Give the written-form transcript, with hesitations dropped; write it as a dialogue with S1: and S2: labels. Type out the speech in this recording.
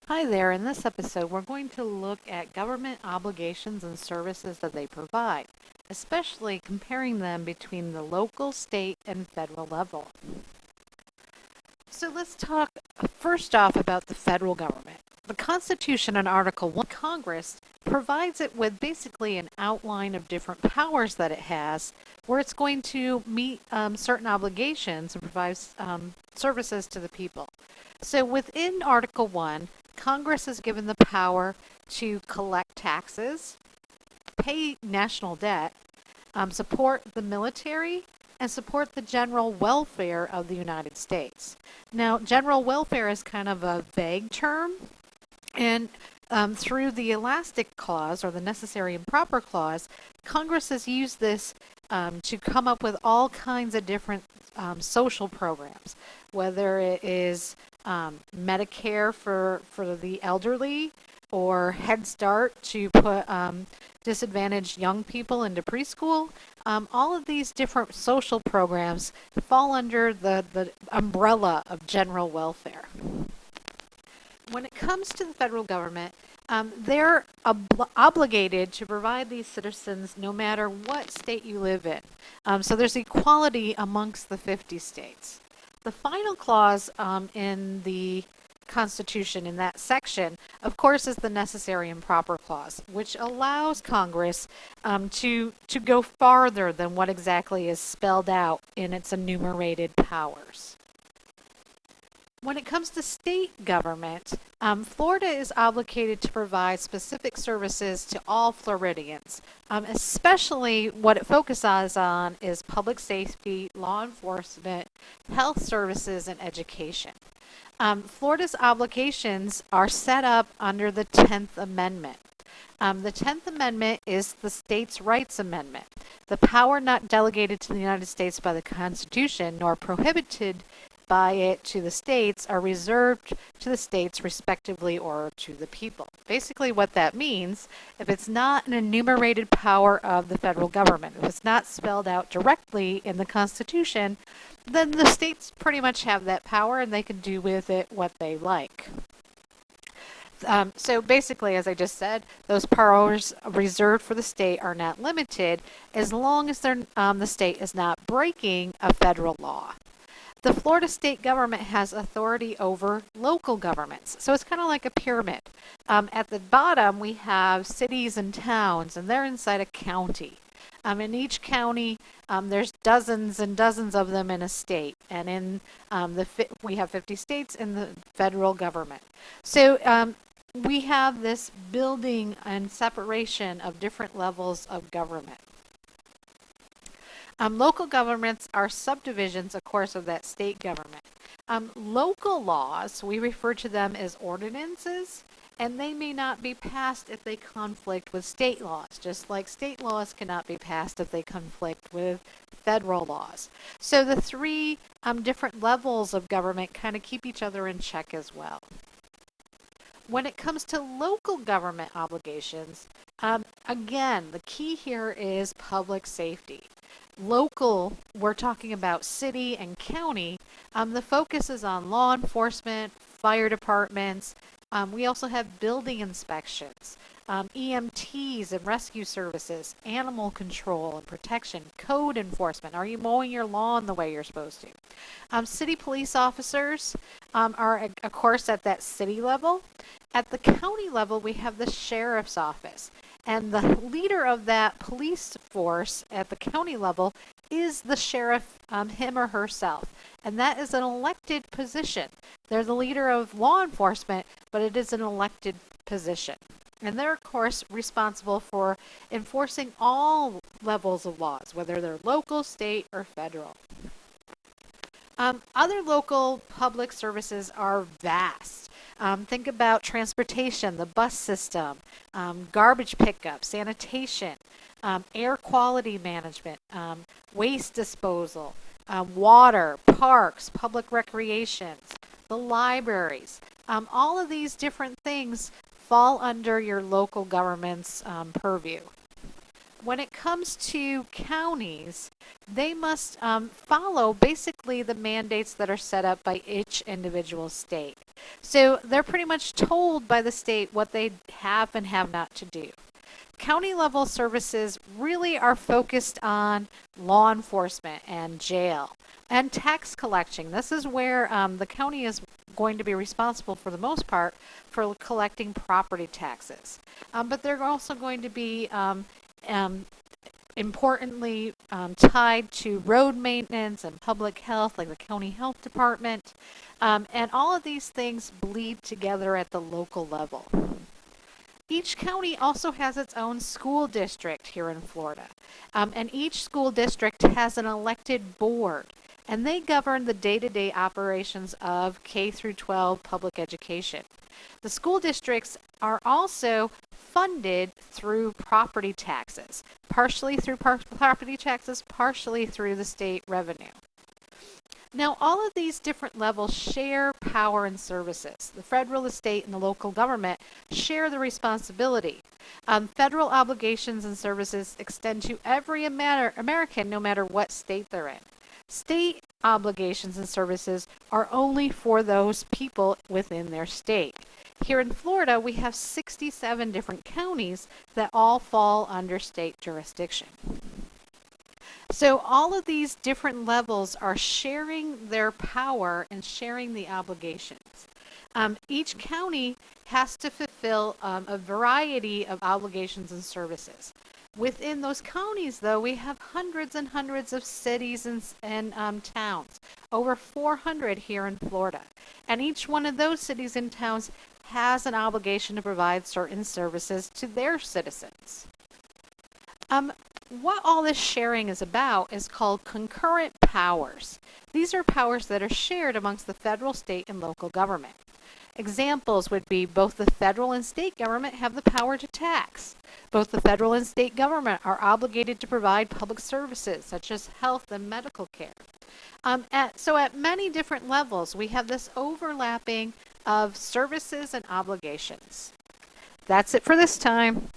S1: Hi there. In this episode, we're going to look at government obligations and services that they provide, especially comparing them between the local, state, and federal level. So let's talk first off about the federal government. The Constitution in Article 1 Congress provides it with basically an outline of different powers that it has, where it's going to meet certain obligations and provide services to the people. So within Article 1, Congress is given the power to collect taxes, pay national debt, support the military, and support the general welfare of the United States. Now, general welfare is kind of a vague term, and through the elastic clause or the necessary and proper clause, Congress has used this to come up with all kinds of different social programs, whether it is Medicare for the elderly or Head Start to put disadvantaged young people into preschool. All of these different social programs fall under the umbrella of general welfare. When it comes to the federal government, they're obligated to provide these citizens no matter what state you live in. So there's equality amongst the 50 states. The final clause in the Constitution in that section, of course, is the necessary and proper clause, which allows Congress to go farther than what exactly is spelled out in its enumerated powers. When it comes to state government, Florida is obligated to provide specific services to all Floridians. Especially what it focuses on is public safety, law enforcement, health services, and education. Florida's obligations are set up under the 10th Amendment. The 10th Amendment is the States' Rights Amendment. The power not delegated to the United States by the Constitution nor prohibited by it to the states are reserved to the states respectively or to the people. Basically what that means, if it's not an enumerated power of the federal government, if it's not spelled out directly in the Constitution, then the states pretty much have that power and they can do with it what they like. So basically, as I just said, those powers reserved for the state are not limited as long as the state is not breaking a federal law. The Florida state government has authority over local governments. So it's kind of like a pyramid. At the bottom, we have cities and towns, and they're inside a county. In each county, there's dozens and dozens of them in a state. And in we have 50 states in the federal government. So we have this building and separation of different levels of government. Local governments are subdivisions, of course, of that state government. Local laws, we refer to them as ordinances, and they may not be passed if they conflict with state laws, just like state laws cannot be passed if they conflict with federal laws. So the three different levels of government kind of keep each other in check as well. When it comes to local government obligations, again, the key here is public safety. Local, we're talking about city and county. The focus is on law enforcement, fire departments. We also have building inspections, EMTs and rescue services, animal control and protection, code enforcement. Are you mowing your lawn the way you're supposed to? City police officers are, of course, at that city level. At the county level, we have the sheriff's office. And the leader of that police force at the county level is the sheriff, him or herself. And that is an elected position. They're the leader of law enforcement, but it is an elected position. And they're, of course, responsible for enforcing all levels of laws, whether they're local, state, or federal. Other local public services are vast. Think about transportation, the bus system, garbage pickup, sanitation, air quality management, waste disposal, water, parks, public recreations, the libraries. All of these different things fall under your local government's purview. when it comes to counties, they must follow basically the mandates that are set up by each individual state. So they're pretty much told by the state what they have and have not to do. County level services really are focused on law enforcement and jail and tax collection. This is where the county is going to be responsible for the most part for collecting property taxes. But they're also going to be importantly tied to road maintenance and public health, like the county health department. And all of these things bleed together at the local level. Each county also has its own school district here in Florida. And each school district has an elected board, and they govern the day-to-day operations of K through 12 public education. The school districts are also funded through property taxes, partially through property taxes, partially through the state revenue. Now, all of these different levels share power and services. The federal, the state, and the local government share the responsibility. Federal obligations and services extend to every American, no matter what state they're in. State obligations and services are only for those people within their state. Here in Florida, we have 67 different counties that all fall under state jurisdiction. So all of these different levels are sharing their power and sharing the obligations. Each county has to fulfill a variety of obligations and services. Within those counties, though, we have hundreds and hundreds of cities and towns, over 400 here in Florida. And each one of those cities and towns has an obligation to provide certain services to their citizens. What all this sharing is about is called concurrent powers. These are powers that are shared amongst the federal, state, and local government. Examples would be both the federal and state government have the power to tax. Both the federal and state government are obligated to provide public services such as health and medical care. So at many different levels, we have this overlapping of services and obligations. That's it for this time.